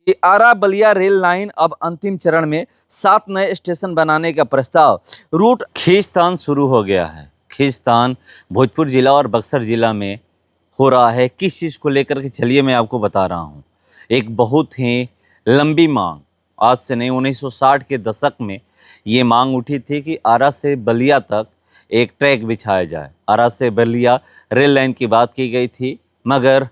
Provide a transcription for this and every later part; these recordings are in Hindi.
कि आरा बलिया रेल लाइन अब अंतिम चरण में 7 नए स्टेशन बनाने का प्रस्ताव। रूट खींचतान शुरू हो गया है। खींचतान भोजपुर जिला और बक्सर जिला में हो रहा है। किस चीज़ को लेकर के चलिए मैं आपको बता रहा हूँ। एक बहुत ही लंबी मांग, आज से नहीं 1960 के दशक में ये मांग उठी थी कि आरा से बलिया तक एक ट्रैक बिछाया जाए। आरा से बलिया रेल लाइन की बात की गई थी, मगर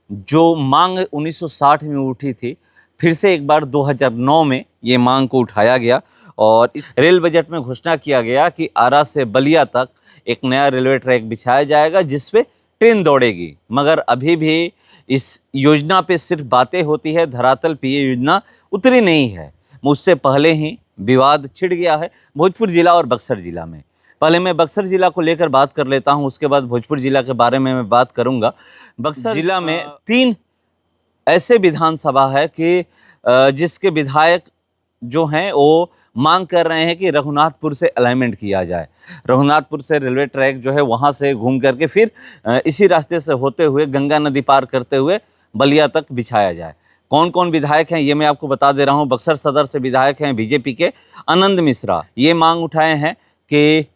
जो मांग 1960 में उठी थी, फिर से एक बार 2009 में ये मांग को उठाया गया और इस रेल बजट में घोषणा किया गया कि आरा से बलिया तक एक नया रेलवे ट्रैक बिछाया जाएगा जिस पे ट्रेन दौड़ेगी। मगर अभी भी इस योजना पे सिर्फ बातें होती है, धरातल पे ये योजना उतरी नहीं है। मुझसे पहले ही विवाद छिड़ गया है भोजपुर जिला और बक्सर जिला में। पहले मैं बक्सर जिला को लेकर बात कर लेता हूं, उसके बाद भोजपुर जिला के बारे में मैं बात करूंगा। बक्सर जिला में 3 ऐसे विधानसभा है कि जिसके विधायक जो हैं वो मांग कर रहे हैं कि रघुनाथपुर से अलाइनमेंट किया जाए। रघुनाथपुर से रेलवे ट्रैक जो है वहाँ से घूम करके फिर इसी रास्ते से होते हुए गंगा नदी पार करते हुए बलिया तक बिछाया जाए। कौन कौन विधायक हैं ये मैं आपको बता दे रहा हूँ। बक्सर सदर से विधायक हैं बीजेपी के आनंद मिश्रा, ये मांग उठाए हैं कि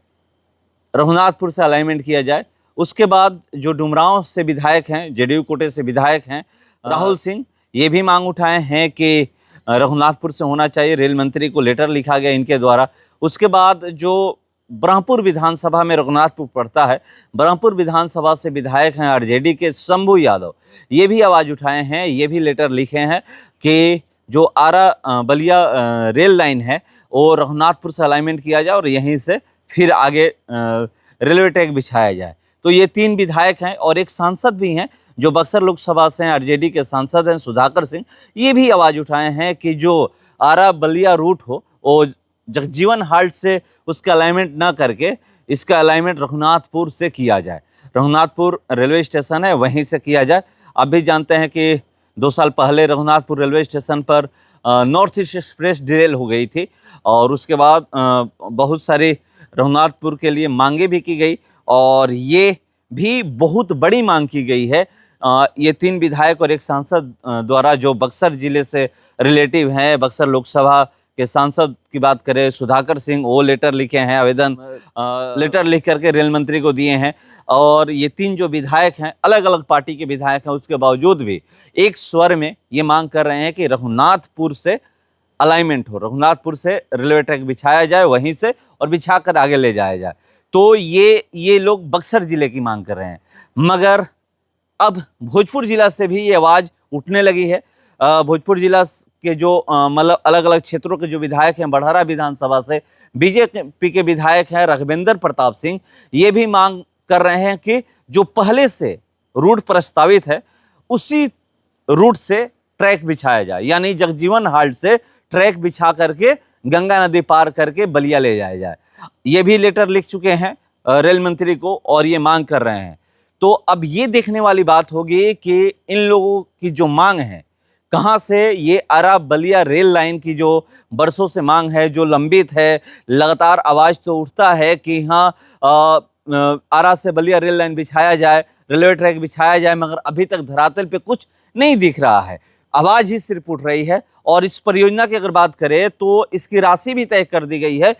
रघुनाथपुर से अलाइनमेंट किया जाए। उसके बाद जो डुमरांव से विधायक हैं, जेडीयू कोटे से विधायक हैं राहुल सिंह, ये भी मांग उठाए हैं कि रघुनाथपुर से होना चाहिए। रेल मंत्री को लेटर लिखा गया इनके द्वारा। उसके बाद जो ब्रह्मपुर विधानसभा में रघुनाथपुर पड़ता है, ब्रह्मपुर विधानसभा से विधायक हैं आरजेडी के शंभू यादव, ये भी आवाज़ उठाए हैं, ये भी लेटर लिखे हैं कि जो आरा बलिया रेल लाइन है वो रघुनाथपुर से अलाइनमेंट किया जाए और यहीं से फिर आगे रेलवे ट्रैक बिछाया जाए। तो ये 3 विधायक हैं और एक सांसद भी हैं जो बक्सर लोकसभा से हैं, आरजेडी के सांसद हैं सुधाकर सिंह, ये भी आवाज़ उठाए हैं कि जो आरा बलिया रूट हो वो जगजीवन हाल्ट से उसका अलाइनमेंट ना करके इसका अलाइनमेंट रघुनाथपुर से किया जाए। रघुनाथपुर रेलवे स्टेशन है, वहीं से किया जाए। आप भी जानते हैं कि 2 साल पहले रघुनाथपुर रेलवे स्टेशन पर नॉर्थ ईस्ट एक्सप्रेस डिरेल हो गई थी और उसके बाद बहुत सारी रघुनाथपुर के लिए मांगे भी की गई और ये भी बहुत बड़ी मांग की गई है। ये 3 विधायक और एक सांसद द्वारा जो बक्सर जिले से रिलेटिव हैं। बक्सर लोकसभा के सांसद की बात करें सुधाकर सिंह, वो लेटर लिखे हैं, आवेदन लेटर लिख करके रेल मंत्री को दिए हैं। और ये 3 जो विधायक हैं अलग अलग पार्टी के विधायक हैं, उसके बावजूद भी एक स्वर में ये मांग कर रहे हैं कि रघुनाथपुर से अलाइनमेंट हो, रघुनाथपुर से रेलवे ट्रैक बिछाया जाए वहीं से और बिछा कर आगे ले जाया जाए। तो ये लोग बक्सर जिले की मांग कर रहे हैं। मगर अब भोजपुर जिला से भी ये आवाज़ उठने लगी है। भोजपुर जिला के जो मतलब अलग अलग क्षेत्रों के जो विधायक हैं, बड़हरा विधानसभा से बीजेपी के विधायक हैं राघवेंद्र प्रताप सिंह, ये भी मांग कर रहे हैं कि जो पहले से रूट प्रस्तावित है उसी रूट से ट्रैक बिछाया जाए, यानी जगजीवन हाल्ट से ट्रैक बिछा करके गंगा नदी पार करके बलिया ले जाया जाए। ये भी लेटर लिख चुके हैं रेल मंत्री को और ये मांग कर रहे हैं। तो अब ये देखने वाली बात होगी कि इन लोगों की जो मांग है कहाँ से, ये आरा बलिया रेल लाइन की जो बरसों से मांग है, जो लंबित है, लगातार आवाज़ तो उठता है कि हाँ आरा से बलिया रेल लाइन बिछाया जाए, रेलवे ट्रैक बिछाया जाए, मगर अभी तक धरातल पे कुछ नहीं दिख रहा है। आवाज़ ही सिर्फ उठ रही है। और इस परियोजना की अगर बात करें तो इसकी राशि भी तय कर दी गई है।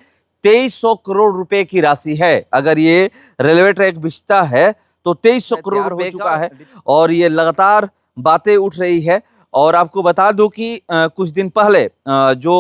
2300 करोड़ रुपए की राशि है। अगर ये रेलवे ट्रैक बिछता है तो 2300 करोड़ रुपए हो चुका है और ये लगातार बातें उठ रही है। और आपको बता दूं कि कुछ दिन पहले जो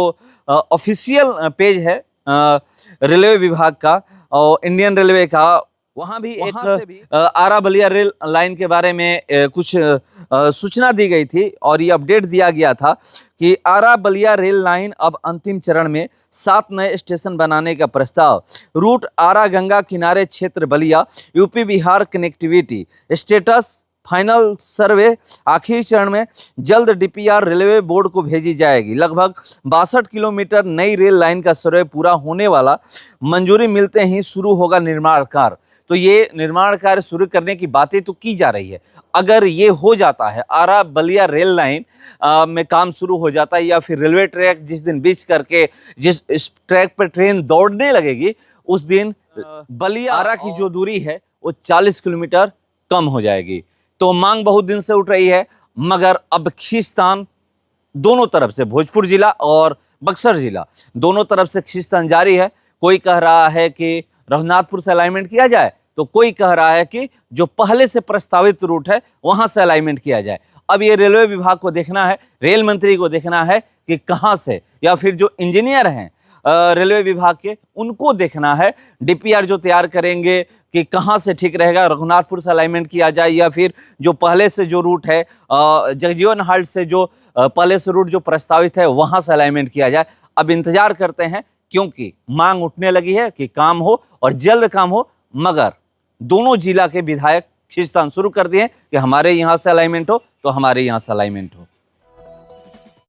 ऑफिशियल पेज है रेलवे विभाग का और इंडियन रेलवे का, वहाँ भी एक आरा बलिया रेल लाइन के बारे में कुछ सूचना दी गई थी और ये अपडेट दिया गया था कि आरा बलिया रेल लाइन अब अंतिम चरण में 7 नए स्टेशन बनाने का प्रस्ताव। रूट आरा गंगा किनारे क्षेत्र Ballia, UP Bihar connectivity, status final survey आखिरी चरण में, जल्द डीपीआर रेलवे बोर्ड को भेजी जाएगी। लगभग 62 किलोमीटर नई रेल लाइन का सर्वे पूरा होने वाला, मंजूरी मिलते ही शुरू होगा निर्माण कार्य। तो ये निर्माण कार्य शुरू करने की बातें तो की जा रही है। अगर ये हो जाता है, आरा बलिया रेल लाइन में काम शुरू हो जाता है, या फिर रेलवे ट्रैक जिस दिन बिछ करके जिस इस ट्रैक पर ट्रेन दौड़ने लगेगी उस दिन बलिया आरा की जो दूरी है वो 40 किलोमीटर कम हो जाएगी। तो मांग बहुत दिन से उठ रही है, मगर अब खींचतान दोनों तरफ से, भोजपुर जिला और बक्सर जिला दोनों तरफ से खींचतान जारी है। कोई कह रहा है कि रघुनाथपुर से अलाइनमेंट किया जाए, तो कोई कह रहा है कि जो पहले से प्रस्तावित रूट है वहां से अलाइनमेंट किया जाए। अब ये रेलवे विभाग को देखना है, रेल मंत्री को देखना है कि कहां से, या फिर जो इंजीनियर हैं रेलवे विभाग के, उनको देखना है डीपीआर जो तैयार करेंगे कि कहां से ठीक रहेगा, रघुनाथपुर से अलाइनमेंट किया जाए या फिर जो पहले से जो रूट है जगजीवन हाट से जो पहले से रूट जो प्रस्तावित है वहां से अलाइनमेंट किया जाए। अब इंतजार करते हैं, क्योंकि मांग उठने लगी है कि काम हो और जल्द काम हो, मगर दोनों जिला के विधायक खींचतान शुरू कर दिए कि हमारे यहाँ से अलाइनमेंट हो तो हमारे यहाँ से अलाइनमेंट हो।